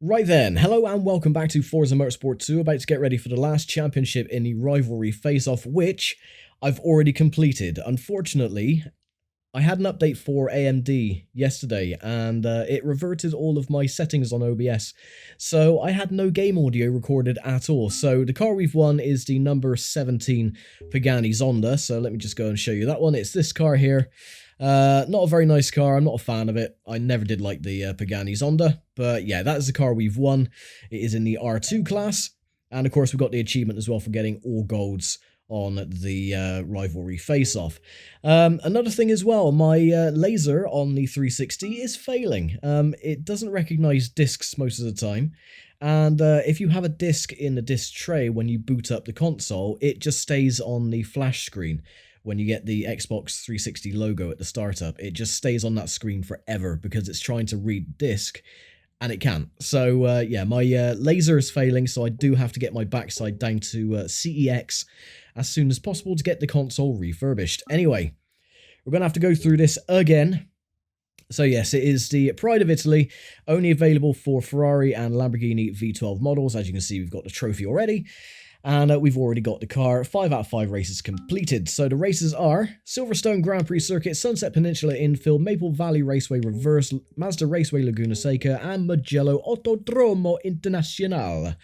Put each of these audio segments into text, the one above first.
Right then, hello and welcome back to Forza Motorsport 2, about to get ready for the last championship in the Rivalry Face-Off, which I've already completed. Unfortunately, I had an update for AMD yesterday, and it reverted all of my settings on OBS, so I had no game audio recorded at all. So the car we've won is the number 17 Pagani Zonda, so let me just go and show you that one. It's this car here. Not a very nice car, I'm not a fan of it. I never did like the Pagani Zonda, but yeah, that is the car we've won. It is in the R2 class, and of course we've got the achievement as well for getting all golds on the Rivalry Face-Off. Another thing as well, my laser on the 360 is failing. It doesn't recognise discs most of the time, and if you have a disc in the disc tray when you boot up the console, it just stays on the flash screen. When you get the Xbox 360 logo at the startup, it just stays on that screen forever because it's trying to read disc and it can't. So yeah, my laser is failing, so I do have to get my backside down to CEX as soon as possible to get the console refurbished. Anyway, we're going to have to go through this again. So yes, it is the Pride of Italy, only available for Ferrari and Lamborghini V12 models. As you can see, we've got the trophy already. And we've already got the car. 5 out of 5 races completed. So the races are Silverstone Grand Prix Circuit, Sunset Peninsula Infield, Maple Valley Raceway Reverse, Mazda Raceway Laguna Seca, and Mugello Autodromo Internazionale.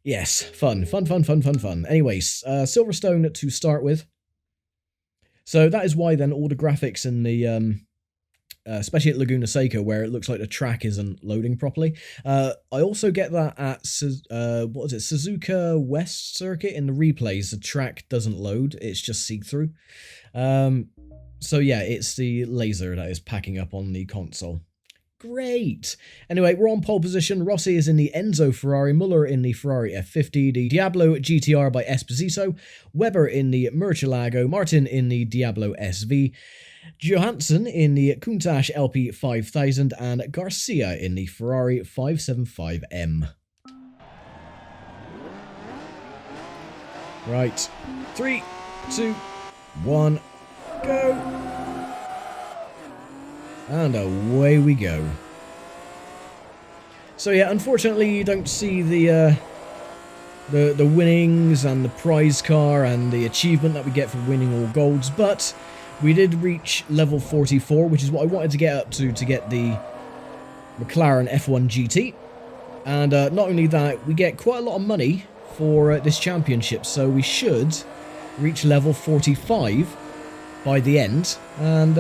Yes, fun. Anyways, Silverstone to start with. So that is why then all the graphics in the especially at Laguna Seca, where it looks like the track isn't loading properly. I also get that at Suzuka West Circuit in the replays. The track doesn't load; it's just see-through. So yeah, it's the laser that is packing up on the console. Great. Anyway, we're on pole position. Rossi is in the Enzo Ferrari, Muller in the Ferrari F50, the Diablo GTR by Esposito, Weber in the Murcielago, Martin in the Diablo SV, Johansson in the Countach LP 5000, and Garcia in the Ferrari 575M. Right. 3, 2, 1, go! And away we go. So yeah, unfortunately you don't see the winnings and the prize car and the achievement that we get for winning all golds, but we did reach level 44, which is what I wanted to get up to get the McLaren F1 GT. And not only that, we get quite a lot of money for this championship, so we should reach level 45 by the end and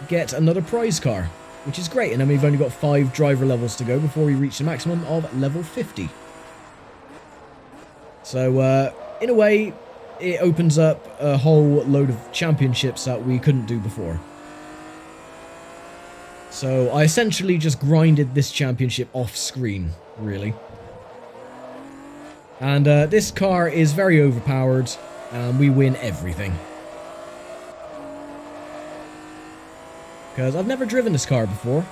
get another prize car, which is great. And then we've only got 5 driver levels to go before we reach the maximum of level 50. So in a way, it opens up a whole load of championships that we couldn't do before. So I essentially just grinded this championship off screen, really. And this car is very overpowered, and we win everything. Because I've never driven this car before.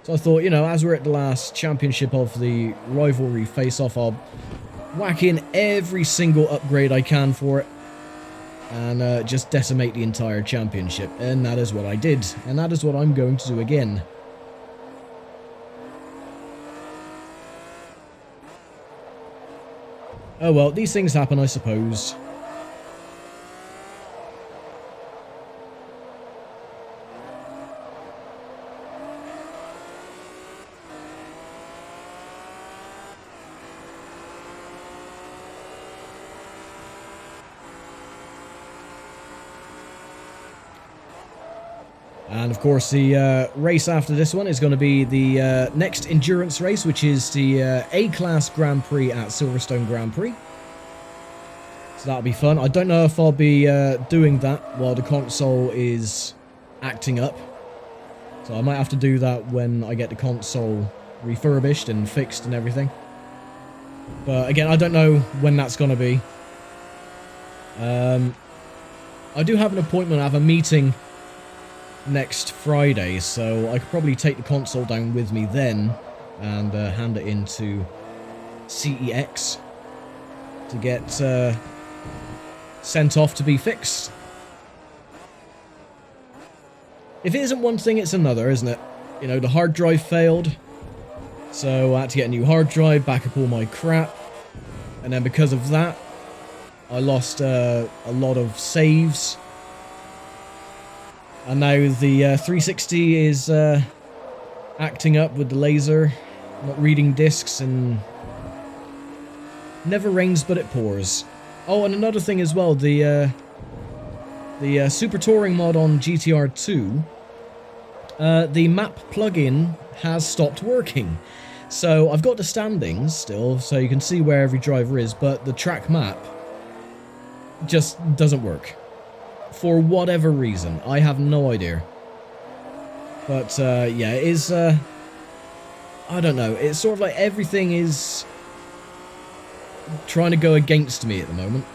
So I thought, you know, as we're at the last championship of the Rivalry Face-Off, I'll whack in every single upgrade I can for it. And just decimate the entire championship. And that is what I did. And that is what I'm going to do again. Oh well, these things happen, I suppose. And of course, the race after this one is going to be the next endurance race, which is the A-Class Grand Prix at Silverstone Grand Prix. So that'll be fun. I don't know if I'll be doing that while the console is acting up. So I might have to do that when I get the console refurbished and fixed and everything. But again, I don't know when that's going to be. I do have an appointment. I have a meeting next Friday, so I could probably take the console down with me then and hand it into CEX to get sent off to be fixed. If it isn't one thing, it's another, isn't it? You know, the hard drive failed, so I had to get a new hard drive, back up all my crap, and then because of that, I lost a lot of saves, and now the 360 is acting up with the laser, not reading discs, and never rains but it pours. Oh, and another thing as well, the Super Touring mod on GTR 2, the map plugin has stopped working. So I've got the standings still, so you can see where every driver is, but the track map just doesn't work. For whatever reason. I have no idea. But, yeah, it is, I don't know. It's sort of like everything is trying to go against me at the moment.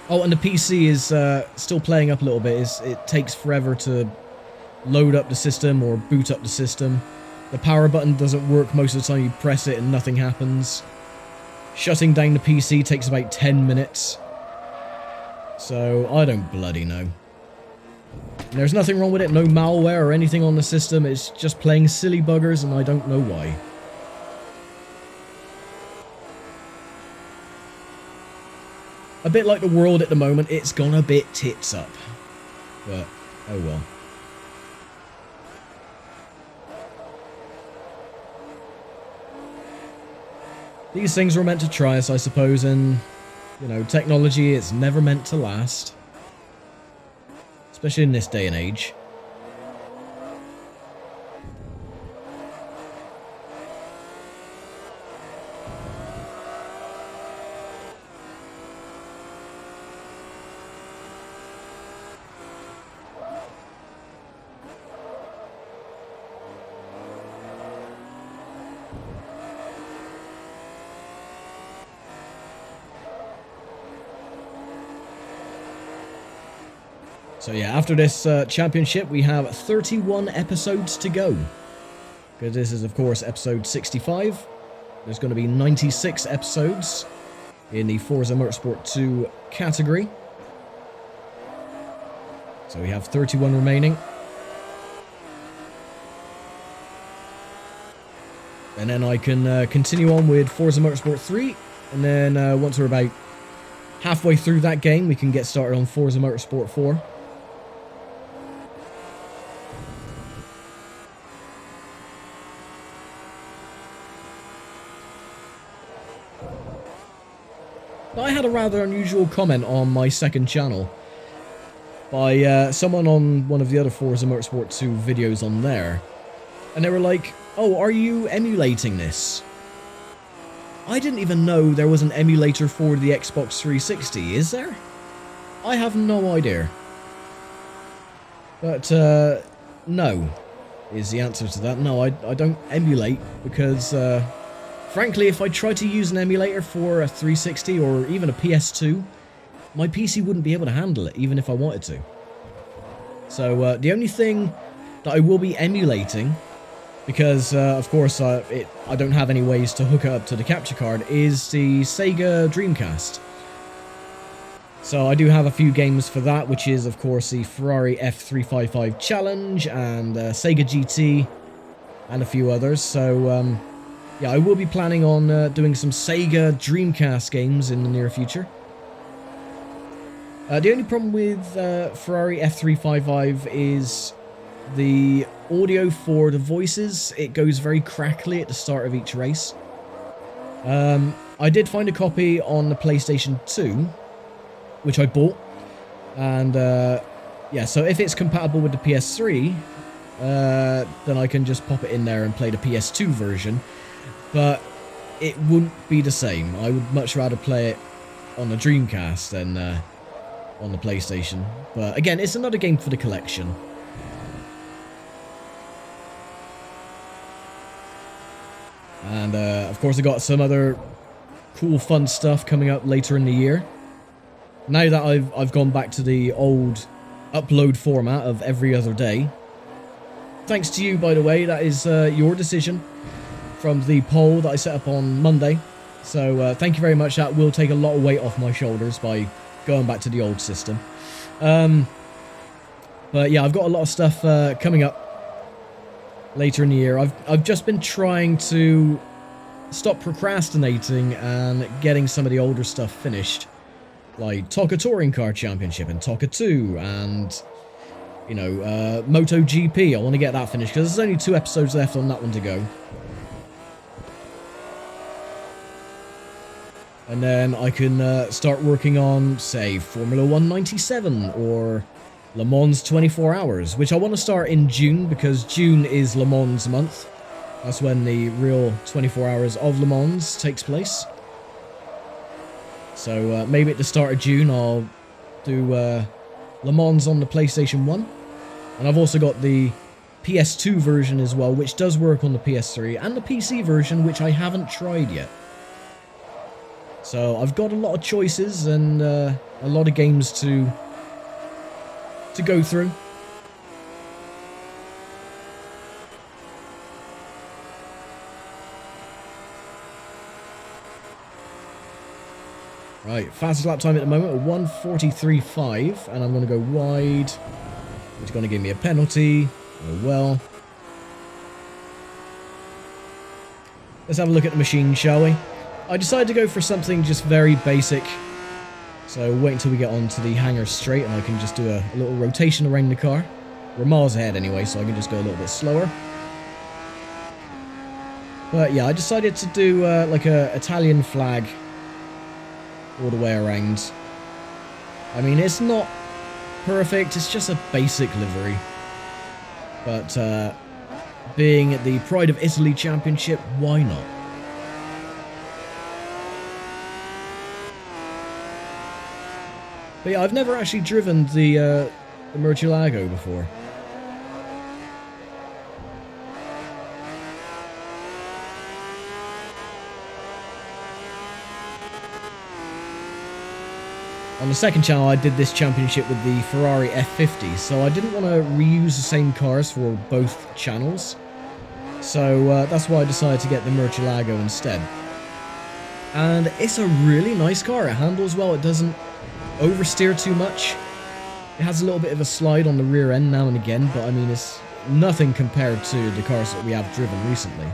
Oh, and the PC is still playing up a little bit. It takes forever to load up the system or boot up the system. The power button doesn't work most of the time. You press it and nothing happens. Shutting down the PC takes about 10 minutes. So, I don't bloody know. And there's nothing wrong with it, no malware or anything on the system. It's just playing silly buggers and I don't know why. A bit like the world at the moment, it's gone a bit tits up. But, oh well. These things were meant to try us, I suppose, and, you know, technology is never meant to last. Especially in this day and age. So yeah, after this championship, we have 31 episodes to go. Because this is, of course, episode 65. There's going to be 96 episodes in the Forza Motorsport 2 category. So we have 31 remaining. And then I can continue on with Forza Motorsport 3. And then once we're about halfway through that game, we can get started on Forza Motorsport 4. I had a rather unusual comment on my second channel by someone on one of the other Forza Motorsport 2 videos on there. And they were like, oh, are you emulating this? I didn't even know there was an emulator for the Xbox 360, is there? I have no idea. But, no, is the answer to that. No, I don't emulate because, frankly, if I tried to use an emulator for a 360 or even a PS2, my PC wouldn't be able to handle it, even if I wanted to. So, the only thing that I will be emulating, because, of course, I don't have any ways to hook it up to the capture card, is the Sega Dreamcast. So I do have a few games for that, which is, of course, the Ferrari F355 Challenge and Sega GT and a few others. So, yeah, I will be planning on doing some Sega Dreamcast games in the near future. The only problem with Ferrari F355 is the audio for the voices. It goes very crackly at the start of each race. I did find a copy on the PlayStation 2, which I bought. And, yeah, so if it's compatible with the PS3, then I can just pop it in there and play the PS2 version. But it wouldn't be the same. I would much rather play it on the Dreamcast than on the PlayStation. But again, it's another game for the collection. And of course I got some other cool fun stuff coming up later in the year. Now that I've gone back to the old upload format of every other day. Thanks to you, by the way. That is your decision from the poll that I set up on Monday. So thank you very much. That will take a lot of weight off my shoulders by going back to the old system. But yeah, I've got a lot of stuff coming up later in the year. I've just been trying to stop procrastinating and getting some of the older stuff finished. Like TOCA Touring Car Championship and TOCA 2 and, you know, MotoGP. I want to get that finished because there's only 2 episodes left on that one to go. And then I can start working on, say, Formula 197 or Le Mans 24 Hours, which I want to start in June because June is Le Mans month. That's when the real 24 Hours of Le Mans takes place. So maybe at the start of June I'll do Le Mans on the PlayStation 1. And I've also got the PS2 version as well, which does work on the PS3, and the PC version, which I haven't tried yet. So I've got a lot of choices and a lot of games to go through. Right, fastest lap time at the moment at 1:43.5, and I'm going to go wide. It's going to give me a penalty. Oh well. Let's have a look at the machine, shall we? I decided to go for something just very basic. So wait until we get onto the hangar straight and I can just do a little rotation around the car. We're miles ahead anyway, so I can just go a little bit slower. But yeah, I decided to do like a Italian flag all the way around. I mean, it's not perfect, it's just a basic livery. But being the Pride of Italy Championship, why not? But yeah, I've never actually driven the Murcielago before. On the second channel, I did this championship with the Ferrari F50, so I didn't want to reuse the same cars for both channels. So that's why I decided to get the Murcielago instead. And it's a really nice car. It handles well. It doesn't oversteer too much. It has a little bit of a slide on the rear end now and again, but I mean, it's nothing compared to the cars that we have driven recently.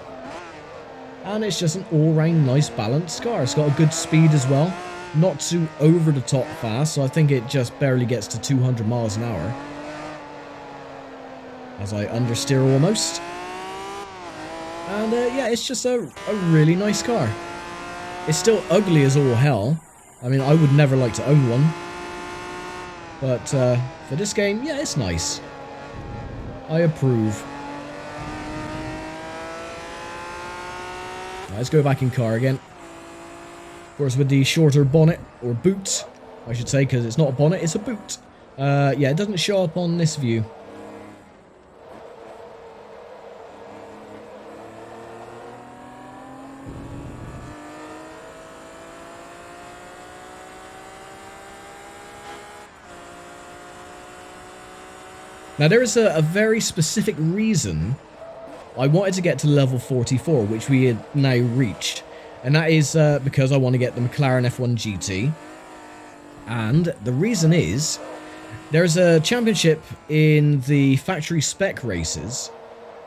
And it's just an all-round nice balanced car. It's got a good speed as well. Not too over the top fast, so I think it just barely gets to 200 miles an hour. As I understeer almost. And yeah, it's just a really nice car. It's still ugly as all hell. I mean, I would never like to own one. But for this game, yeah, it's nice. I approve. Right, let's go back in car again. Of course, with the shorter bonnet, or boot, I should say, because it's not a bonnet, it's a boot. Yeah, it doesn't show up on this view. Now, there is a very specific reason I wanted to get to level 44, which we had now reached. And that is because I want to get the McLaren F1 GT. And the reason is, there's a championship in the factory spec races,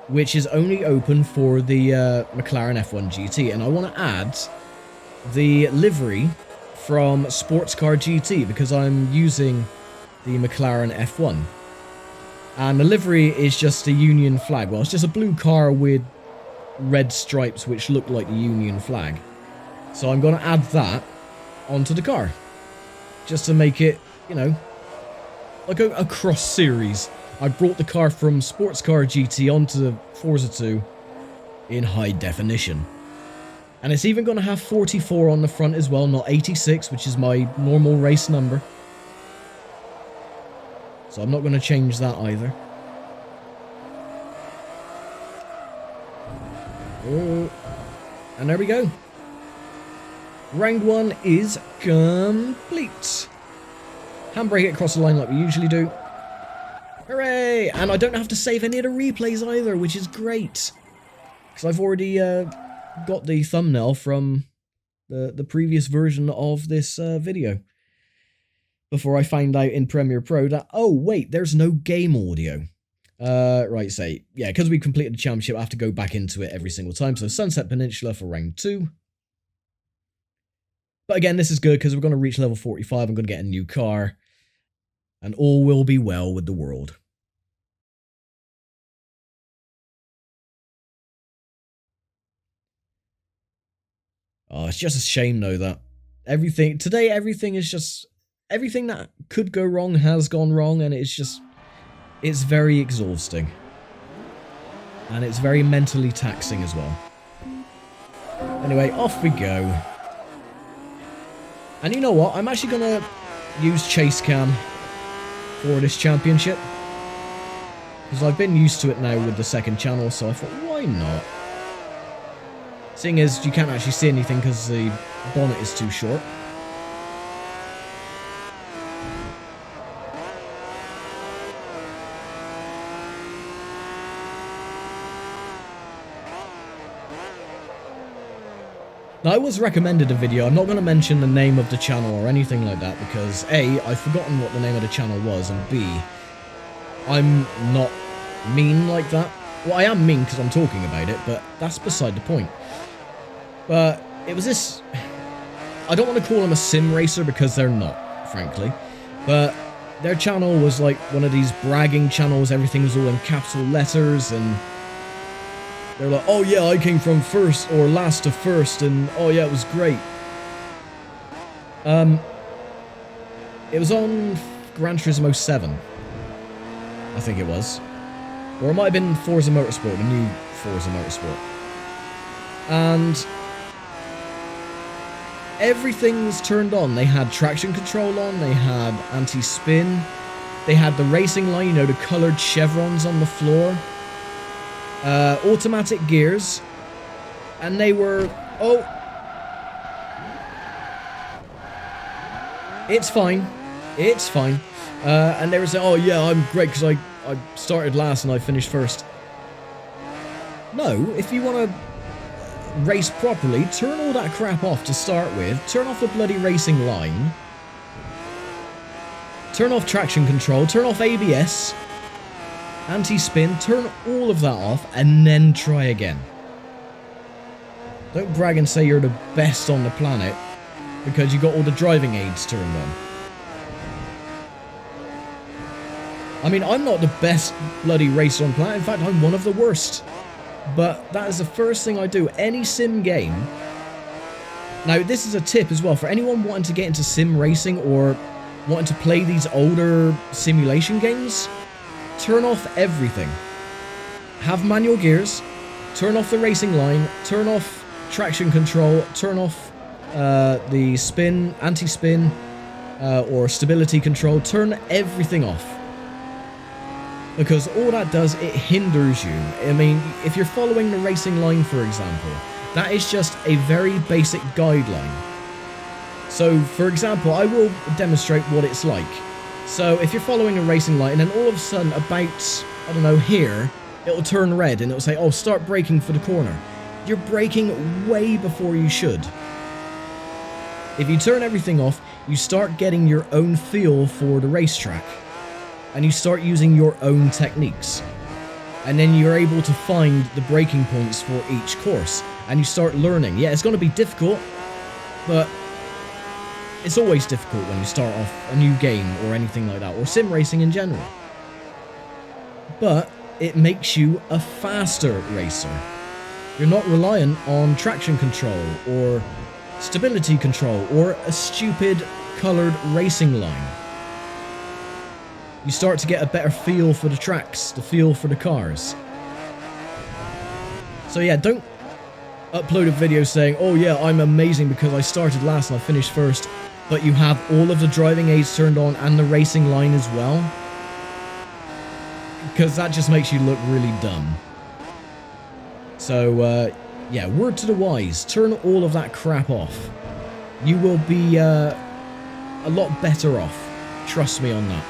which is only open for the McLaren F1 GT. And I want to add the livery from Sports Car GT, because I'm using the McLaren F1. And the livery is just a Union flag. Well, it's just a blue car with red stripes which look like the Union flag. So I'm going to add that onto the car. Just to make it, you know, like a cross series. I brought the car from Sports Car GT onto the Forza 2 in high definition. And it's even going to have 44 on the front as well, not 86, which is my normal race number. So I'm not going to change that either. Oh, and there we go. Round 1 is complete. Handbrake it across the line like we usually do. Hooray! And I don't have to save any of the replays either, which is great. Because I've already got the thumbnail from the previous version of this video. before I found out in Premiere Pro that, oh wait, there's no game audio. Right, say, yeah, because we completed the championship, I have to go back into it every single time. So Sunset Peninsula for round 2. But again, this is good because we're going to reach level 45. I'm going to get a new car. And all will be well with the world. Oh, it's just a shame though that today everything is just, everything that could go wrong has gone wrong, and it's very exhausting. And it's very mentally taxing as well. Anyway, off we go. And you know what? I'm actually going to use chase cam for this championship. Because I've been used to it now with the second channel, so I thought, why not? Seeing as you can't actually see anything because the bonnet is too short. Now, I was recommended a video. I'm not going to mention the name of the channel or anything like that because A, I've forgotten what the name of the channel was, and B, I'm not mean like that. Well, I am mean because I'm talking about it, but that's beside the point. But it was this... I don't want to call them a sim racer because they're not, frankly. But their channel was like one of these bragging channels. Everything was all in capital letters, and they're like, oh yeah, I came from first or last to first, and oh yeah, it was great. It was on Gran Turismo 7, I think it was. Or it might have been Forza Motorsport, the new Forza Motorsport. And everything was turned on. They had traction control on, they had anti-spin, they had the racing line, you know, the coloured chevrons on the floor, automatic gears, and they were, oh, it's fine, and they were saying, oh yeah, I'm great because I started last and I finished first. No, if you want to race properly, turn all that crap off to start with, turn off the bloody racing line, turn off traction control, turn off ABS, anti-spin, turn all of that off, and then try again. Don't brag and say you're the best on the planet because you got all the driving aids turned on. I mean, I'm not the best bloody racer on the planet, in fact, I'm one of the worst. But that is the first thing I do. Any sim game. Now, this is a tip as well for anyone wanting to get into sim racing or wanting to play these older simulation games. Turn off everything. Have manual gears. Turn off the racing line. Turn off traction control. Turn off the spin, anti-spin, or stability control. Turn everything off. Because all that does, it hinders you. I mean, if you're following the racing line, for example, that is just a very basic guideline. So, for example, I will demonstrate what it's like. So, if you're following a racing line, and then all of a sudden, about, I don't know, here, it'll turn red, and it'll say, oh, start braking for the corner. You're braking way before you should. If you turn everything off, you start getting your own feel for the racetrack. And you start using your own techniques. And then you're able to find the braking points for each course. And you start learning. Yeah, it's going to be difficult, but it's always difficult when you start off a new game or anything like that, or sim racing in general. But it makes you a faster racer. You're not reliant on traction control, or stability control, or a stupid coloured racing line. You start to get a better feel for the tracks, the feel for the cars. So yeah, don't upload a video saying, oh yeah, I'm amazing because I started last and I finished first, but you have all of the driving aids turned on and the racing line as well. Because that just makes you look really dumb. So, yeah, word to the wise, turn all of that crap off. You will be a lot better off. Trust me on that.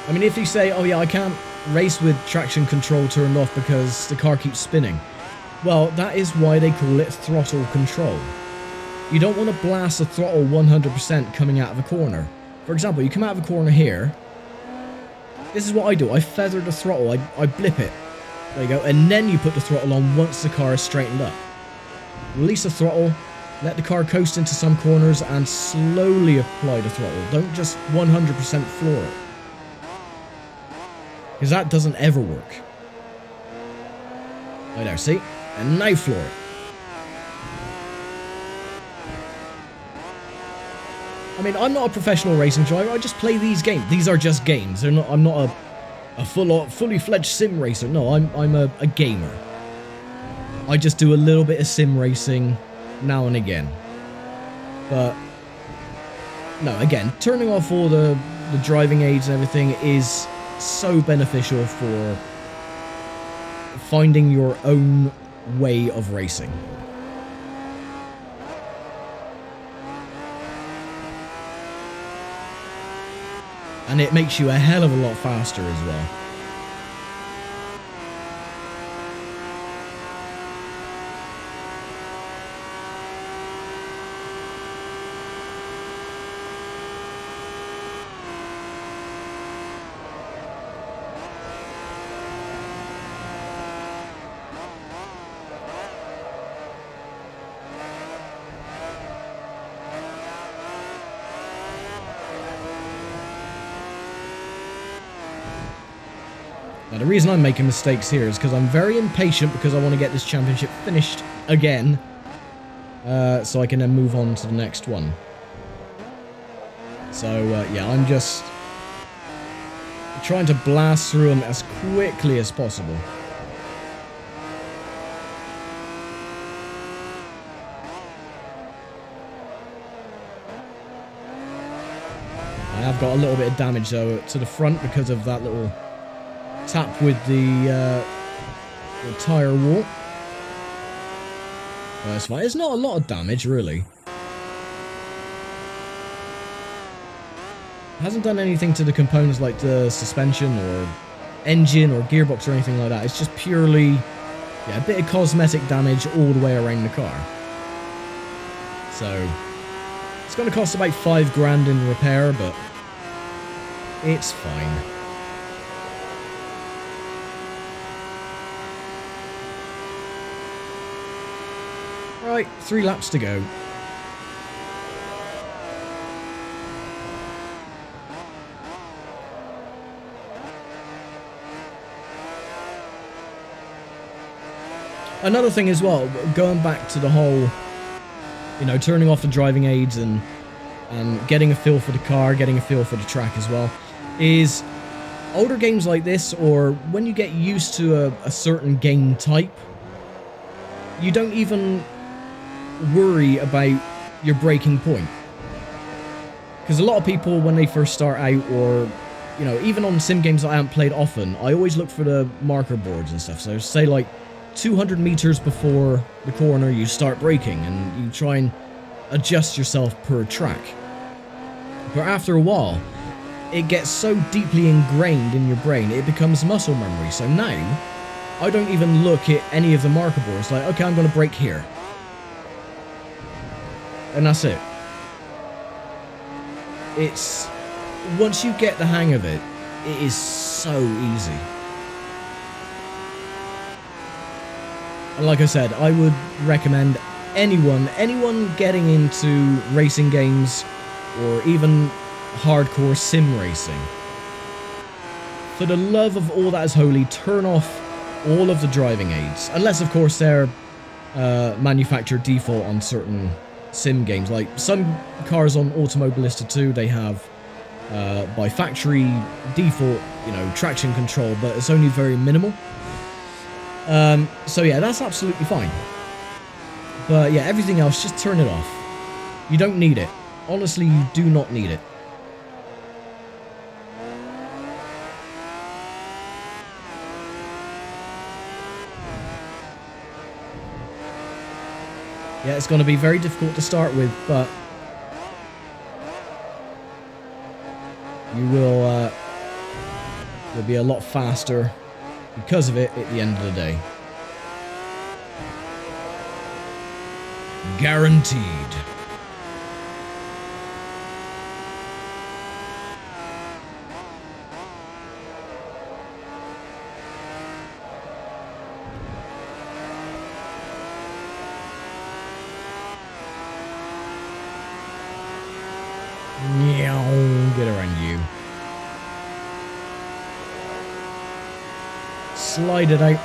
I mean, if you say, oh yeah, I can't race with traction control turned off because the car keeps spinning. Well, that is why they call it throttle control. You don't want to blast the throttle 100% coming out of a corner. For example, you come out of a corner here. This is what I do. I feather the throttle. I blip it. There you go. And then you put the throttle on once the car is straightened up. Release the throttle. Let the car coast into some corners and slowly apply the throttle. Don't just 100% floor it. Because that doesn't ever work. Right there, see? And now floor it. I mean, I'm not a professional racing driver. I just play these games. These are just games. They're not. I'm not a fully fledged sim racer. No, I'm a gamer. I just do a little bit of sim racing now and again. But no, again, turning off all the driving aids and everything is so beneficial for finding your own way of racing. And it makes you a hell of a lot faster as well. Now, the reason I'm making mistakes here is because I'm very impatient because I want to get this championship finished again. So I can then move on to the next one. So, yeah, I'm just trying to blast through them as quickly as possible. I have got a little bit of damage, though, to the front because of that little tap with the tyre wall. That's fine. It's not a lot of damage, really. It hasn't done anything to the components like the suspension or engine or gearbox or anything like that. It's just purely, yeah, a bit of cosmetic damage all the way around the car. So, it's going to cost about $5 in repair, but it's fine. Right, 3 laps to go. Another thing as well, going back to the whole, you know, turning off the driving aids and getting a feel for the car, getting a feel for the track as well, is older games like this, or when you get used to a certain game type, you don't even worry about your braking point. Because a lot of people, when they first start out, or, you know, even on sim games that I haven't played often, I always look for the marker boards and stuff. So say like 200 meters before the corner you start braking, and you try and adjust yourself per track. But after a while, it gets so deeply ingrained in your brain, it becomes muscle memory. So now, I don't even look at any of the marker boards. Like, okay, I'm going to brake here. And that's it. It's... once you get the hang of it, it is so easy. And like I said, I would recommend anyone getting into racing games, or even hardcore sim racing, for the love of all that is holy, turn off all of the driving aids. Unless, of course, they're manufactured default on certain sim games. Like some cars on Automobilista 2, they have by factory default, you know, traction control, but it's only very minimal. So yeah, that's absolutely fine. But yeah, everything else, just turn it off. You don't need it. Honestly, you do not need it. Yeah, it's going to be very difficult to start with, but you will You'll be a lot faster because of it at the end of the day. Guaranteed. Get around you. Slide it out.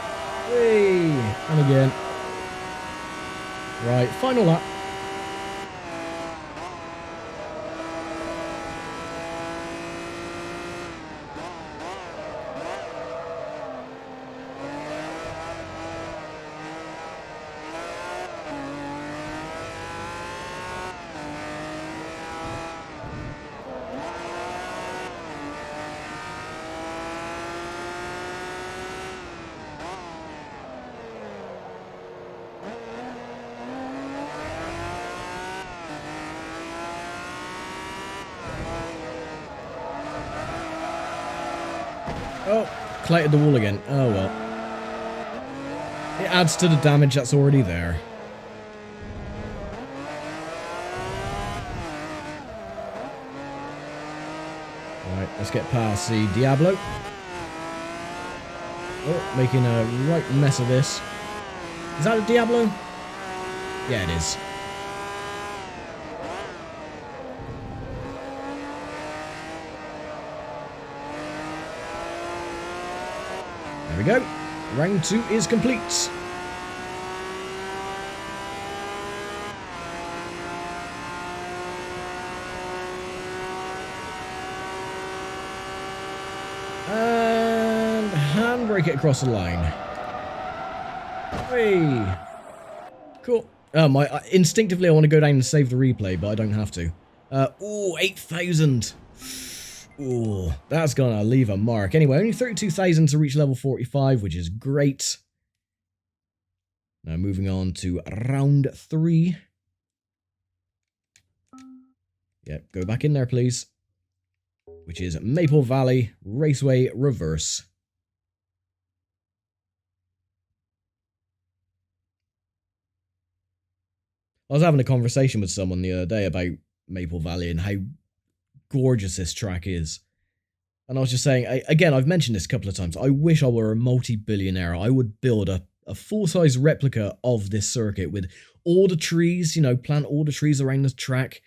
Hey, and again. Right, final lap. Oh, collided the wall again. Oh well. It adds to the damage that's already there. Alright, let's get past the Diablo. Oh, making a right mess of this. Is that a Diablo? Yeah, it is. There we go. Round 2 is complete. And handbrake it across the line. Hey. Cool. Instinctively I want to go down and save the replay, but I don't have to. Ooh, 8,000. Ooh, that's gonna leave a mark. Anyway, only 32,000 to reach level 45, which is great. Now moving on to round 3. Yep, go back in there, please. Which is Maple Valley Raceway Reverse. I was having a conversation with someone the other day about Maple Valley and how gorgeous this track is. And I was just saying, again, I've mentioned this a couple of times, I wish I were a multi-billionaire. I would build a full-size replica of this circuit with all the trees, you know, plant all the trees around the track,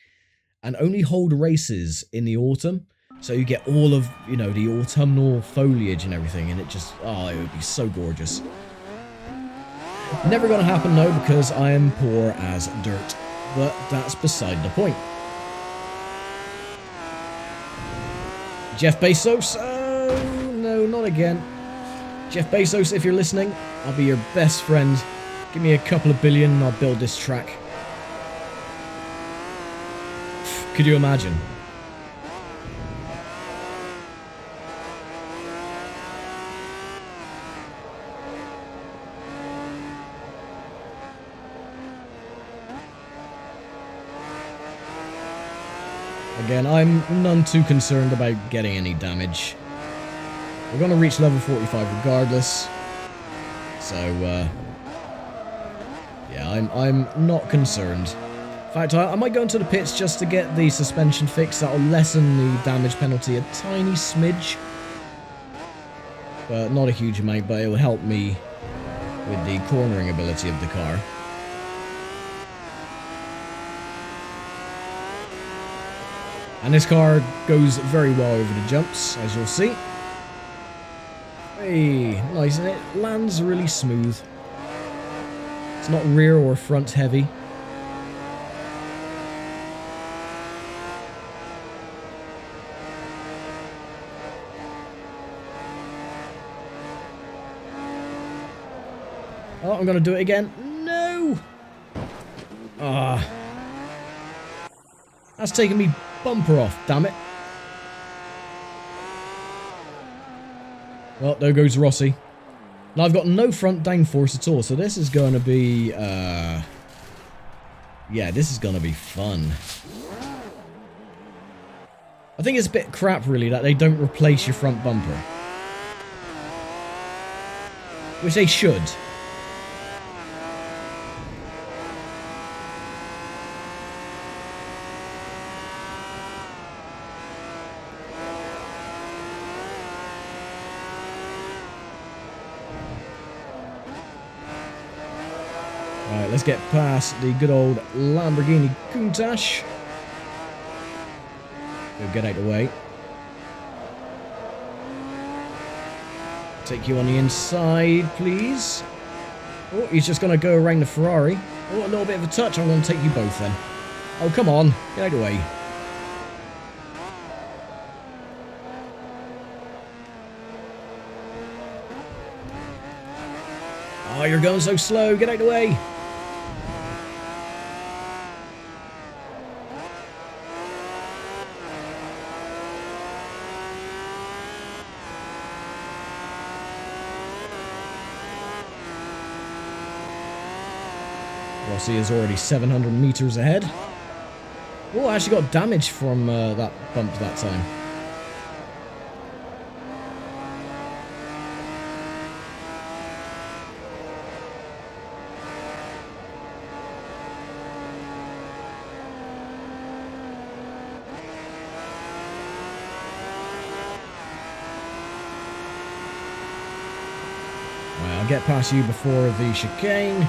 and only hold races in the autumn. So you get all of, you know, the autumnal foliage and everything, and it just, oh, it would be so gorgeous. Never gonna happen, though, because I am poor as dirt. But that's beside the point. Jeff Bezos? Oh, no, not again. Jeff Bezos, if you're listening, I'll be your best friend. Give me a couple of billion and I'll build this track. Could you imagine? Again, I'm none too concerned about getting any damage. We're going to reach level 45 regardless. So, yeah, I'm not concerned. In fact, I might go into the pits just to get the suspension fixed. That'll lessen the damage penalty a tiny smidge. But not a huge amount, but it will help me with the cornering ability of the car. And this car goes very well over the jumps, as you'll see. Hey, nice, and it lands really smooth. It's not rear or front heavy. Oh, I'm gonna do it again. No! Ah. That's taking me bumper off, damn it. Well, there goes Rossi. Now I've got no front downforce at all, so this is going to be, yeah, this is going to be fun. I think it's a bit crap, really, that they don't replace your front bumper. Which they should. Right, let's get past the good old Lamborghini Countach. Go get out of the way. Take you on the inside, please. Oh, he's just going to go around the Ferrari. Oh, a little bit of a touch. I'm going to take you both then. Oh, come on. Get out of the way. Oh, you're going so slow. Get out of the way. Rossi is already 700 meters ahead. Oh, I actually got damage from that bump that time. Right, I'll get past you before the chicane.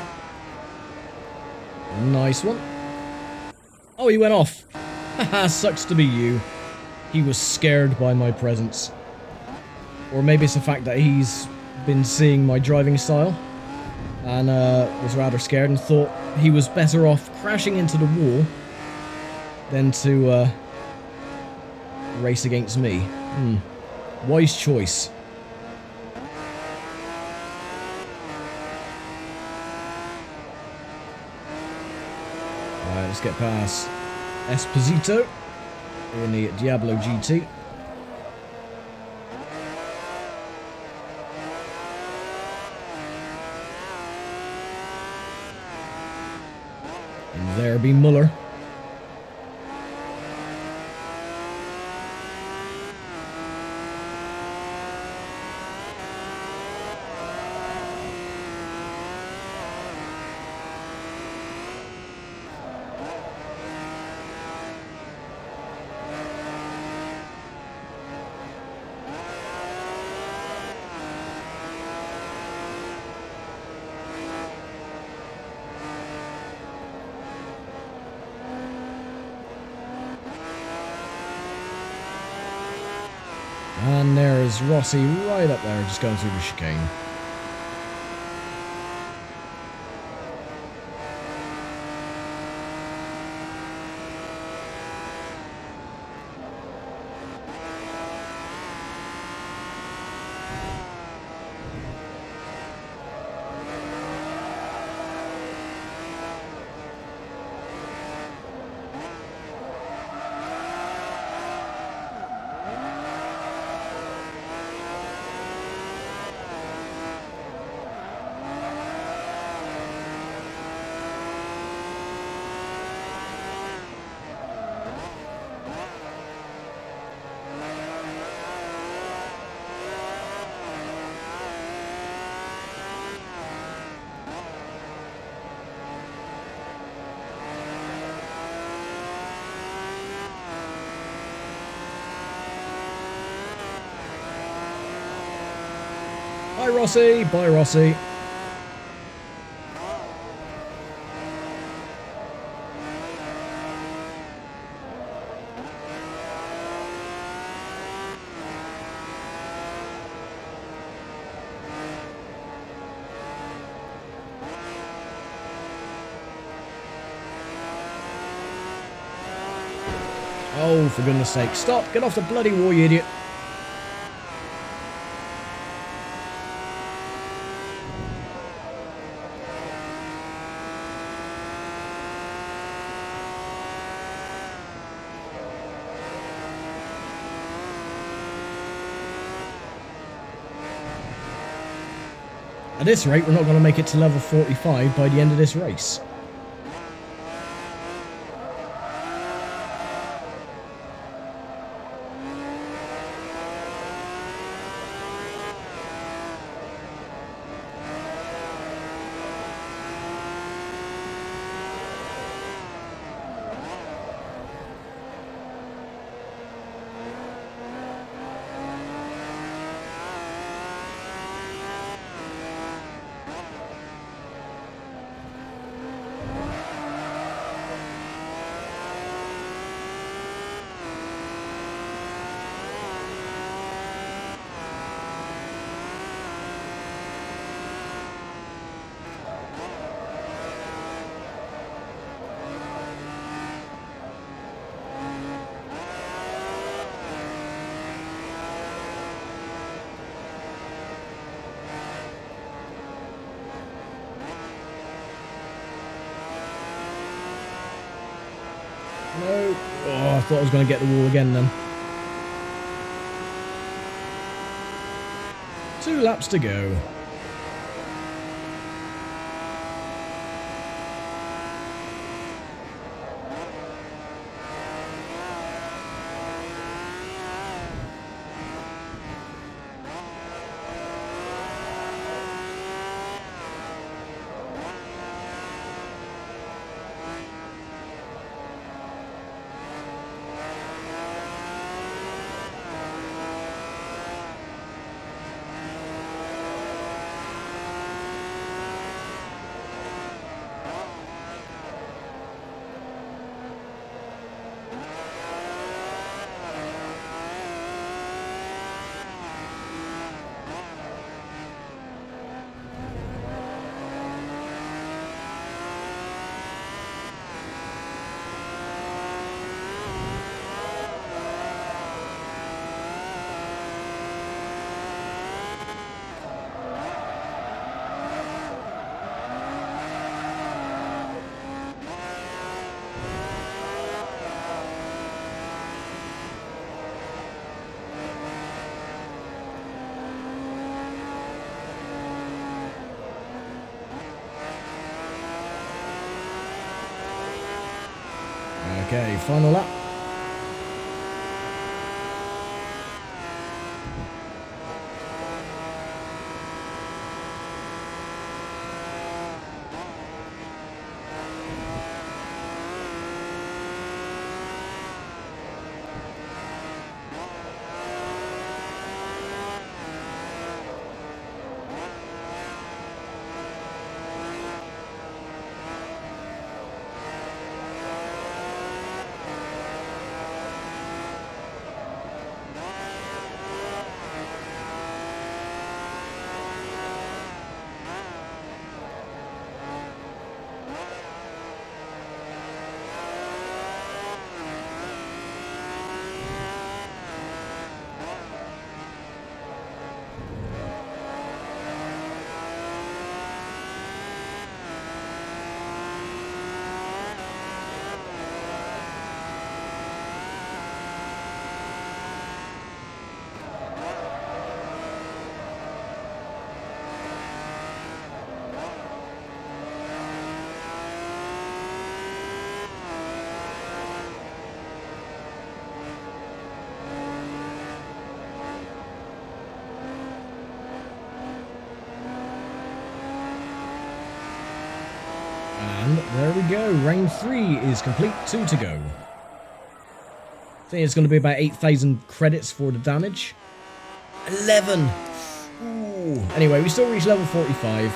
Nice one. Oh, he went off. Haha, sucks to be you. He was scared by my presence. Or maybe it's the fact that he's been seeing my driving style and was rather scared and thought he was better off crashing into the wall than to race against me. Wise choice. Alright, let's get past Esposito in the Diablo GT. And there be Muller. And there is Rossi right up there, just going through the chicane. Bye, Rossi. Bye, Rossi. Oh, for goodness sake. Stop. Get off the bloody wall, you idiot. At this rate, we're not going to make it to level 45 by the end of this race. No. Oh, I thought I was going to get the wall again then. 2 laps to go. Okay, final lap. And there we go, round 3 is complete, 2 to go. I think it's going to be about 8,000 credits for the damage. 11! Ooh. Anyway, we still reach level 45.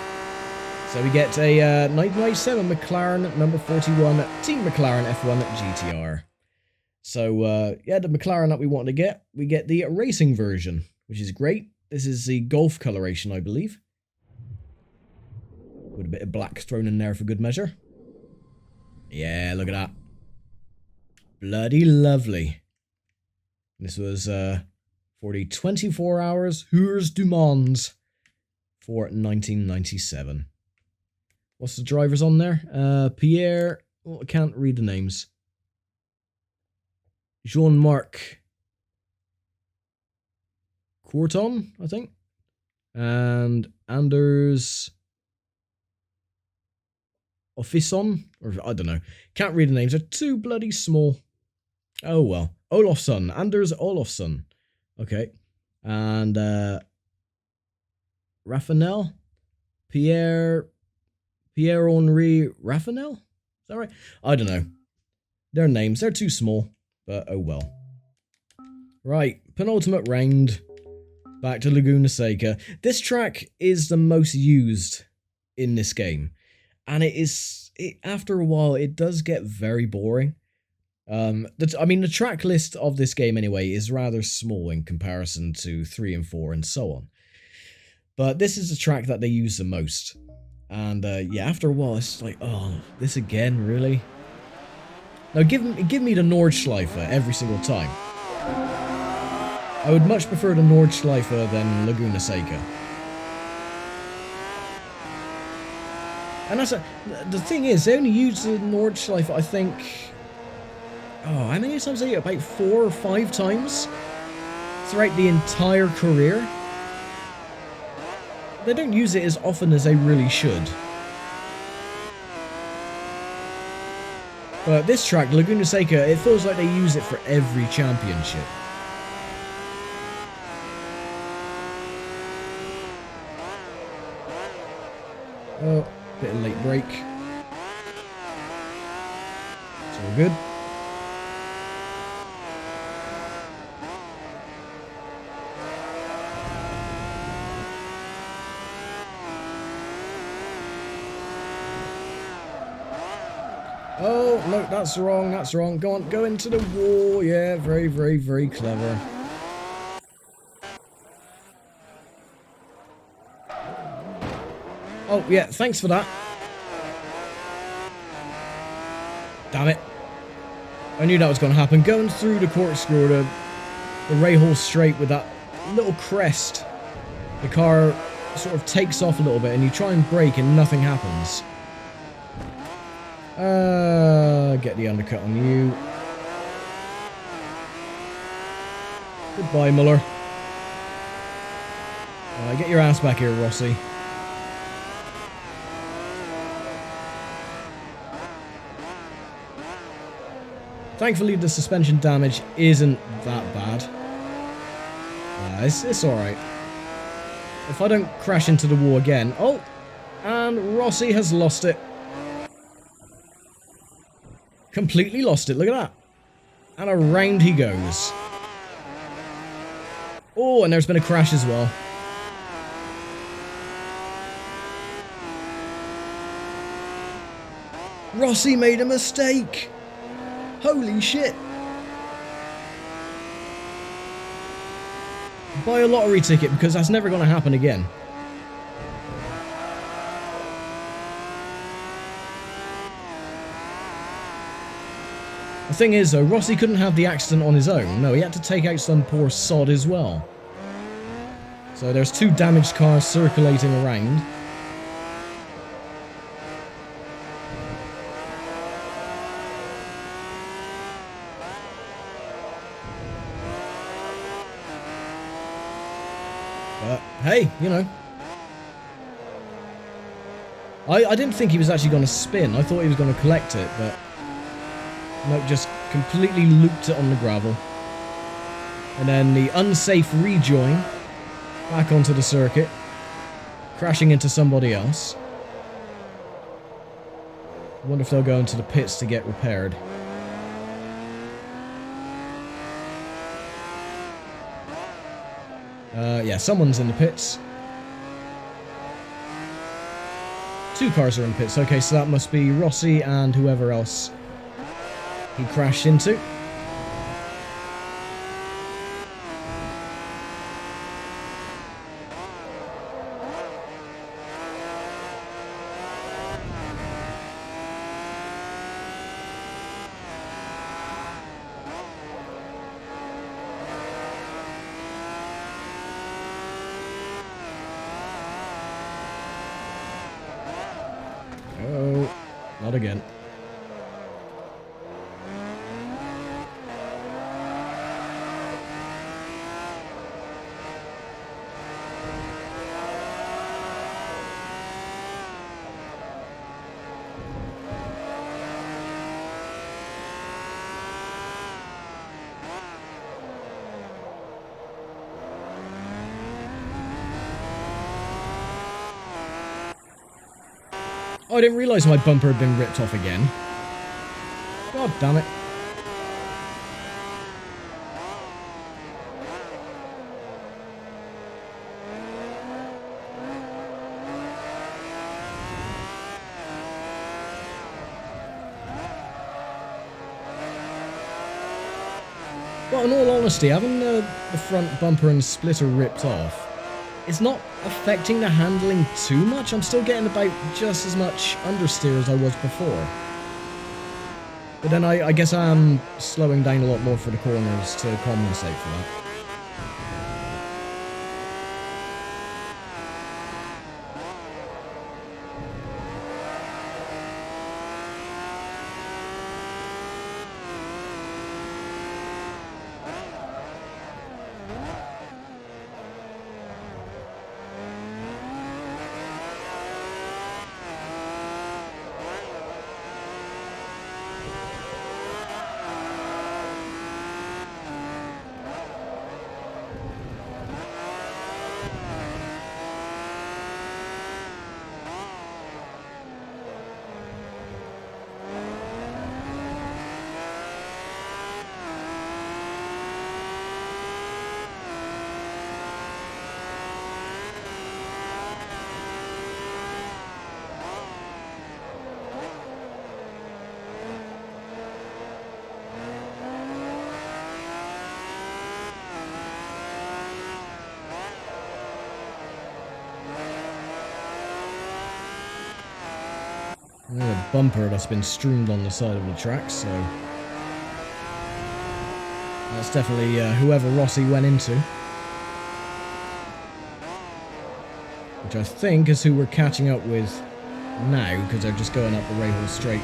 So we get a 1997 McLaren number 41 Team McLaren F1 GTR. So, yeah, the McLaren that we wanted to get, we get the racing version, which is great. This is the Golf coloration, I believe. With a bit of black thrown in there for good measure. Yeah, look at that. Bloody lovely. This was for the 24 hours Tours du Monde for 1997. What's the drivers on there? Pierre, oh, I can't read the names. Jean-Marc Courton, I think. And Anders Ofisson, or I don't know. Can't read the names. They're too bloody small. Oh well. Olofsson. Anders Olofsson. Okay. And Raffanel? Pierre-Henri Raffanel? Is that right? I don't know. Their names. They're too small. But oh well. Right. Penultimate round. Back to Laguna Seca. This track is the most used in this game. And after a while, it does get very boring. The track list of this game, anyway, is rather small in comparison to 3 and 4 and so on. But this is the track that they use the most. And, yeah, after a while, it's like, oh, this again, really? Now, give me the Nordschleife every single time. I would much prefer the Nordschleife than Laguna Seca. And the thing is, they only use the Nordschleife, I think, Oh, how many times are you? About 4 or 5 times throughout the entire career. They don't use it as often as they really should. But this track, Laguna Seca, it feels like they use it for every championship. Oh, bit of late break. It's all good. Oh, no, that's wrong, that's wrong. Go on, go into the wall. Yeah, very, very, very clever. Oh, yeah, thanks for that. Damn it. I knew that was going to happen. Going through the corkscrew, the Rahal straight with that little crest. The car sort of takes off a little bit and you try and brake and nothing happens. Get the undercut on you. Goodbye, Muller. Get your ass back here, Rossi. Thankfully, the suspension damage isn't that bad. It's alright. If I don't crash into the wall again... Oh! And Rossi has lost it. Completely lost it, look at that. And around he goes. Oh, and there's been a crash as well. Rossi made a mistake! Holy shit! Buy a lottery ticket because that's never going to happen again. The thing is though, Rossi couldn't have the accident on his own. No, he had to take out some poor sod as well. So there's 2 damaged cars circulating around. But hey, you know. I didn't think he was actually going to spin. I thought he was going to collect it, but... Nope, just completely looped it on the gravel. And then the unsafe rejoin back onto the circuit, crashing into somebody else. I wonder if they'll go into the pits to get repaired. Yeah, someone's in the pits. 2 cars are in the pits. Okay, so that must be Rossi and whoever else he crashed into. Oh, not again. Oh, I didn't realise my bumper had been ripped off again. God damn it. Well, in all honesty, having the front bumper and splitter ripped off, it's not affecting the handling too much. I'm still getting about just as much understeer as I was before. But then I guess I am slowing down a lot more for the corners to compensate for that. bumper that's been streamed on the side of the track, so that's definitely whoever Rossi went into. Which I think is who we're catching up with now, because they're just going up the Rahal Straight,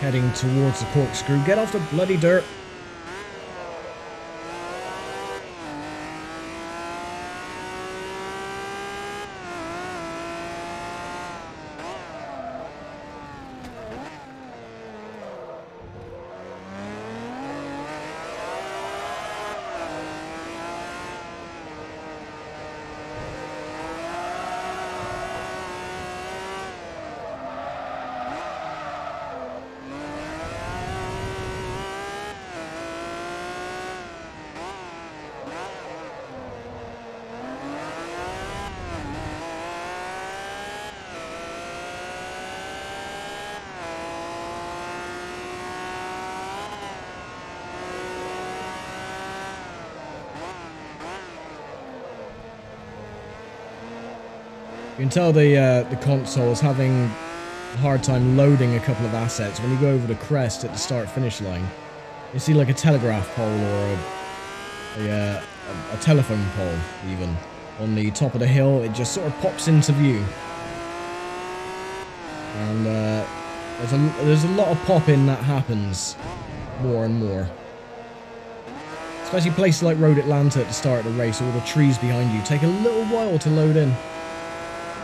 heading towards the corkscrew. Get off the bloody dirt! You can tell the console is having a hard time loading a couple of assets. When you go over the crest at the start-finish line, you see like a telegraph pole or a telephone pole, even. On the top of the hill, it just sort of pops into view. And there's a lot of popping that happens more and more. Especially places like Road Atlanta at the start of the race, all the trees behind you take a little while to load in.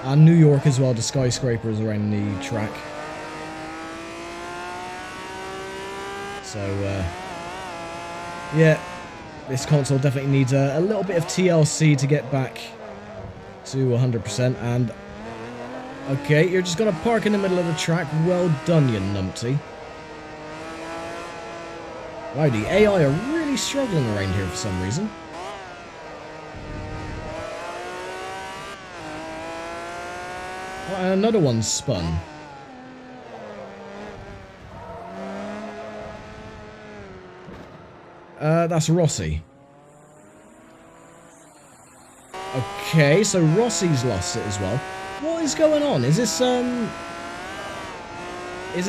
And New York as well, the skyscrapers around the track. So, yeah, this console definitely needs a little bit of TLC to get back to 100%. And, okay, you're just going to park in the middle of the track. Well done, you numpty. Wow, the AI are really struggling around here for some reason. Another one's spun. That's Rossi. Okay, so Rossi's lost it as well. What is going on? Is this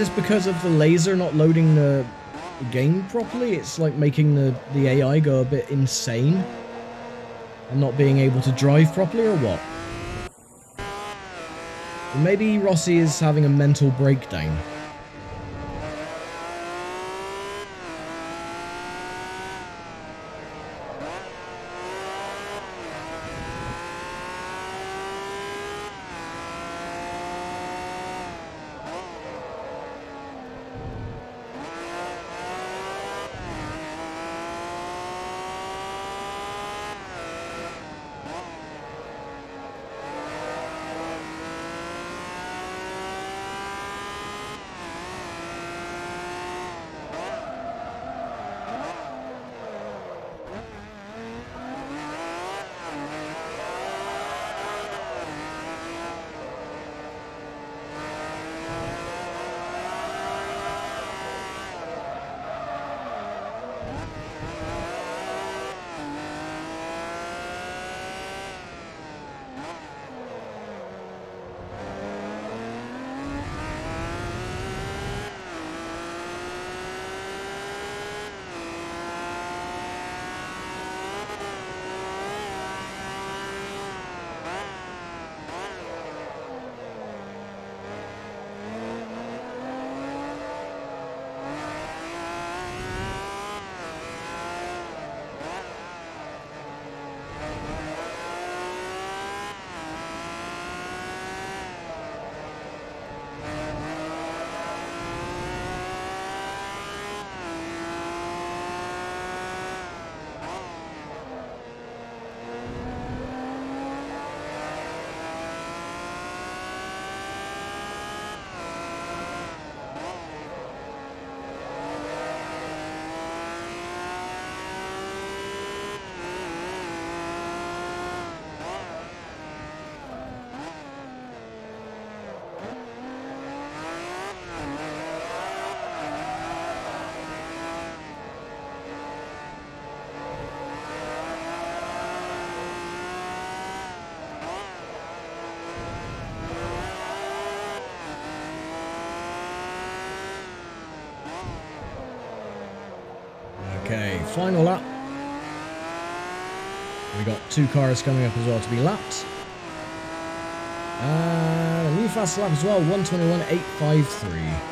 because of the laser not loading the game properly? It's like making the AI go a bit insane and not being able to drive properly, or what? Maybe Rossi is having a mental breakdown. Okay, final lap. We got 2 cars coming up as well to be lapped. A new fast lap as well, 1:21.853.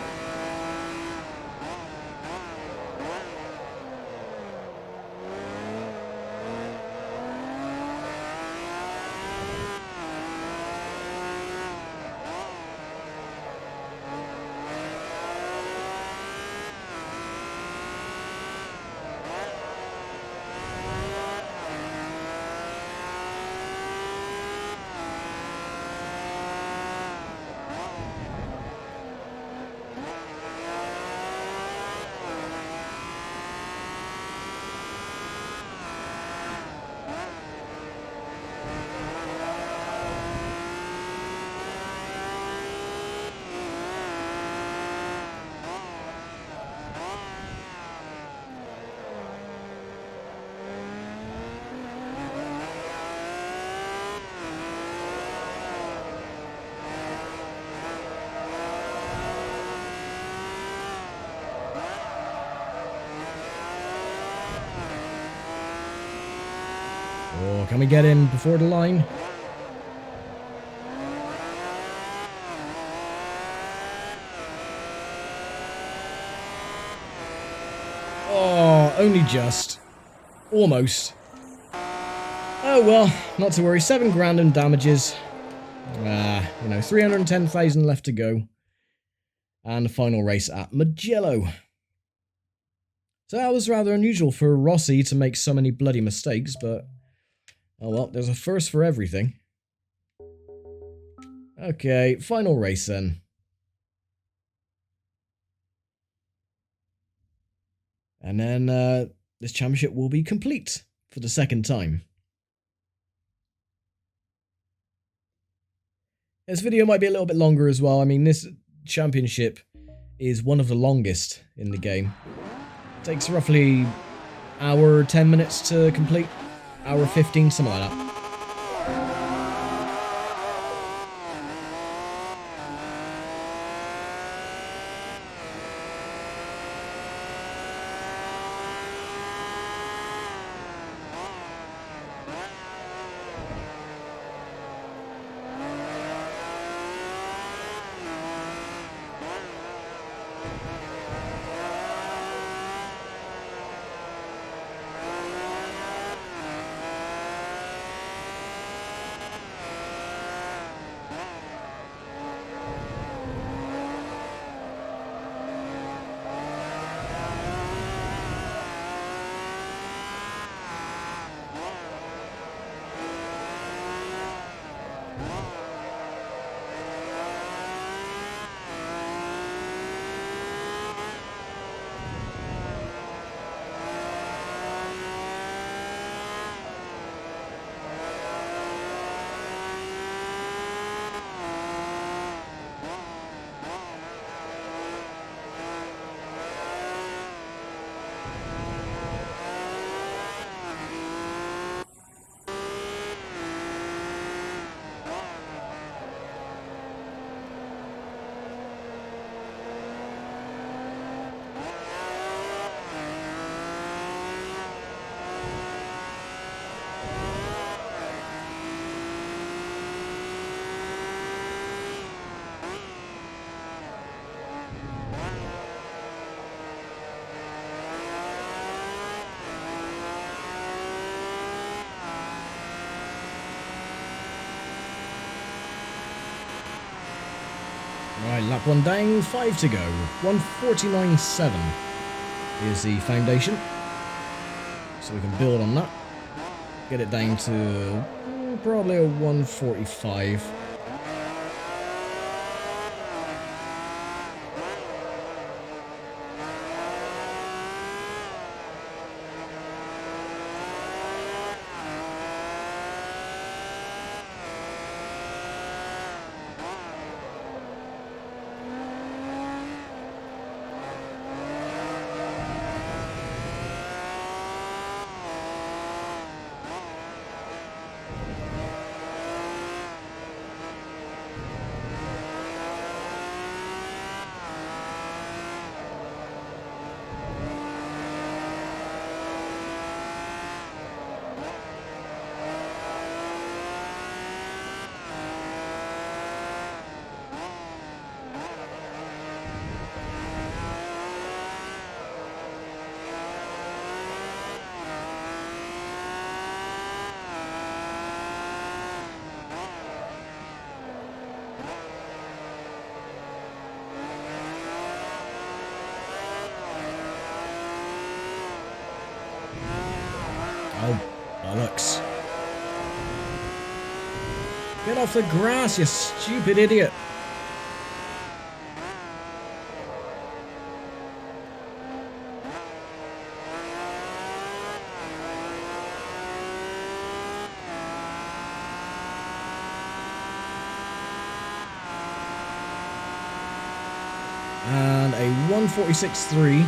Oh, can we get in before the line? Oh, only just. Almost. Oh well, not to worry. 7 grand in damages. You know, 310,000 left to go. And the final race at Mugello. So that was rather unusual for Rossi to make so many bloody mistakes, but oh well, there's a first for everything. Okay, final race then. And then this championship will be complete for the 2nd time. This video might be a little bit longer as well. I mean, this championship is one of the longest in the game. It takes roughly hour 10 minutes to complete. Hour 15, something like that. Right, lap 1 down, 5 to go. 1:49.7 is the foundation. So we can build on that. Get it down to probably a 1:45. Oh, bollocks. Get off the grass, you stupid idiot. And a 1:46.3,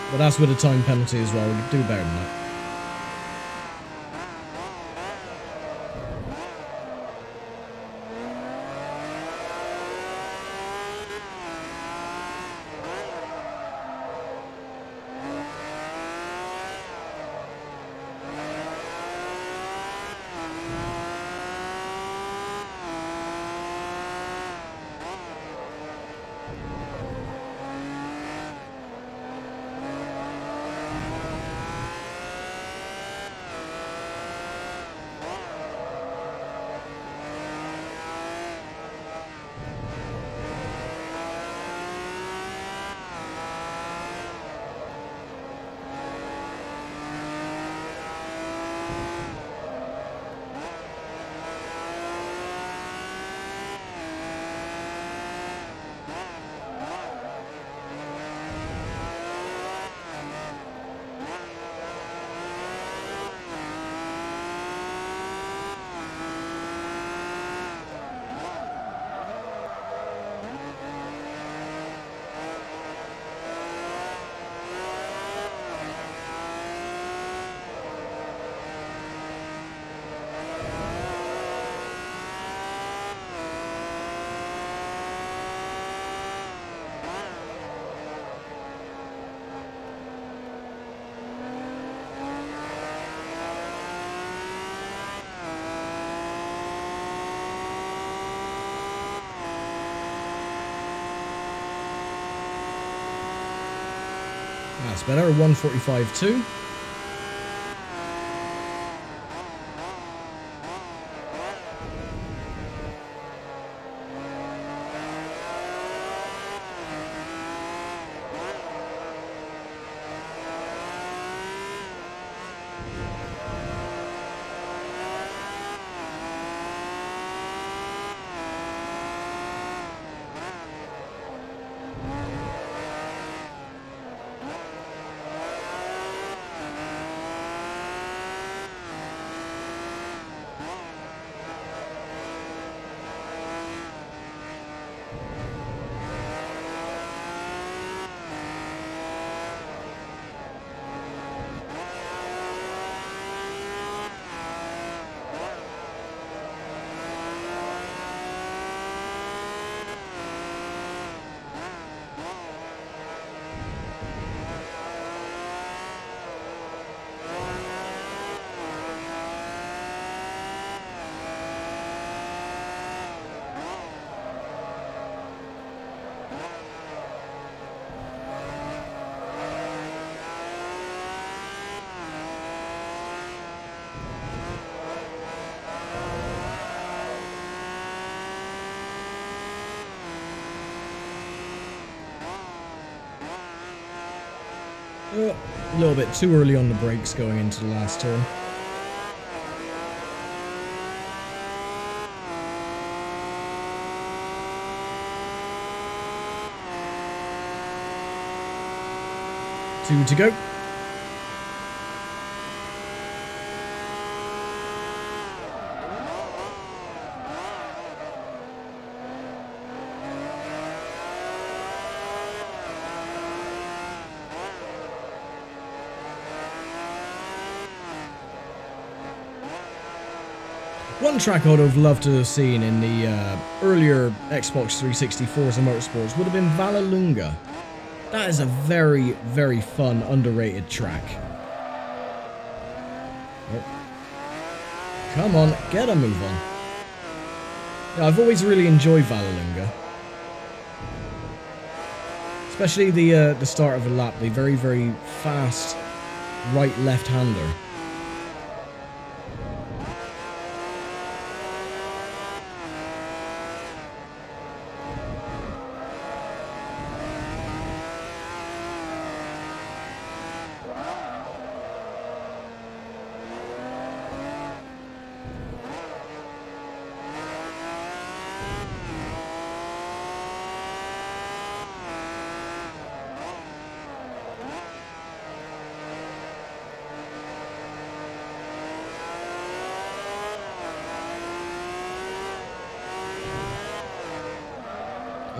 but that's with a time penalty as well. We could do better than that. That's better, 1:45.2. A little bit too early on the brakes going into the last turn. Two to go. One track I would have loved to have seen in the earlier Xbox 360 Forza Motorsports would have been Vallelunga. That is a very, very fun, underrated track. Oh. Come on, get a move on. Yeah, I've always really enjoyed Vallelunga. Especially the start of a lap, the very, very fast right left-hander.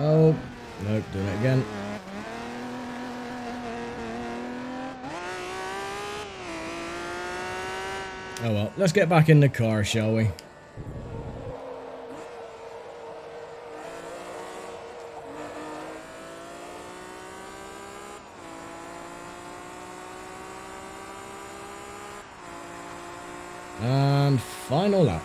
Oh, nope, doing it again. Oh well, let's get back in the car, shall we? And final lap.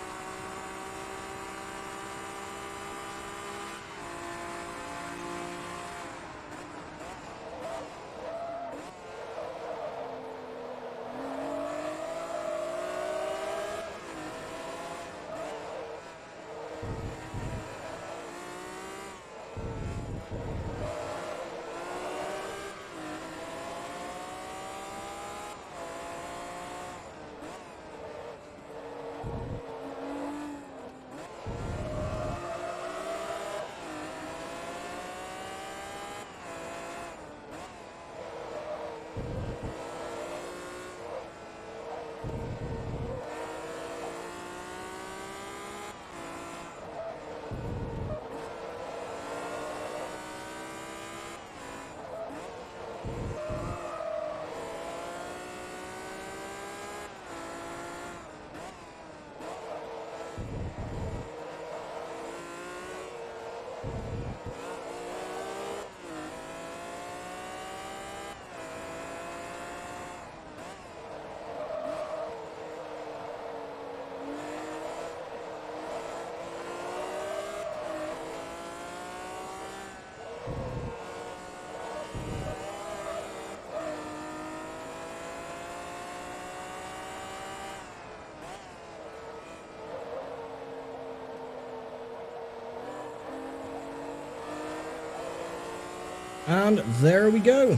And there we go.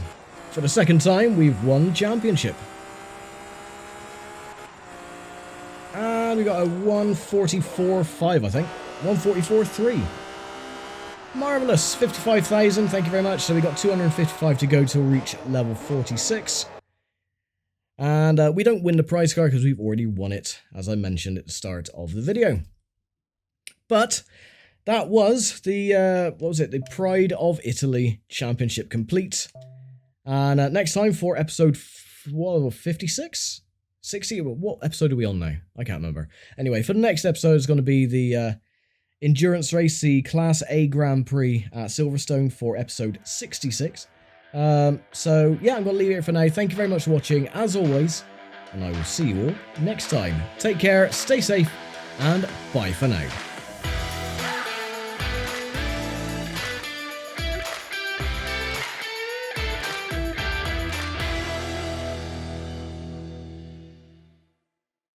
For the second time, we've won the championship. And we got a 144.5, I think. 144.3. Marvellous. 55,000, thank you very much. So we got 255 to go to reach level 46. And we don't win the prize car because we've already won it, as I mentioned at the start of the video. But that was the, what was it? The Pride of Italy Championship complete. And next time for episode 56? 60? What episode are we on now? I can't remember. Anyway, for the next episode is going to be the endurance race, the Class A Grand Prix at Silverstone for episode 66. So, yeah, I'm going to leave it here for now. Thank you very much for watching, as always. And I will see you all next time. Take care, stay safe, and bye for now.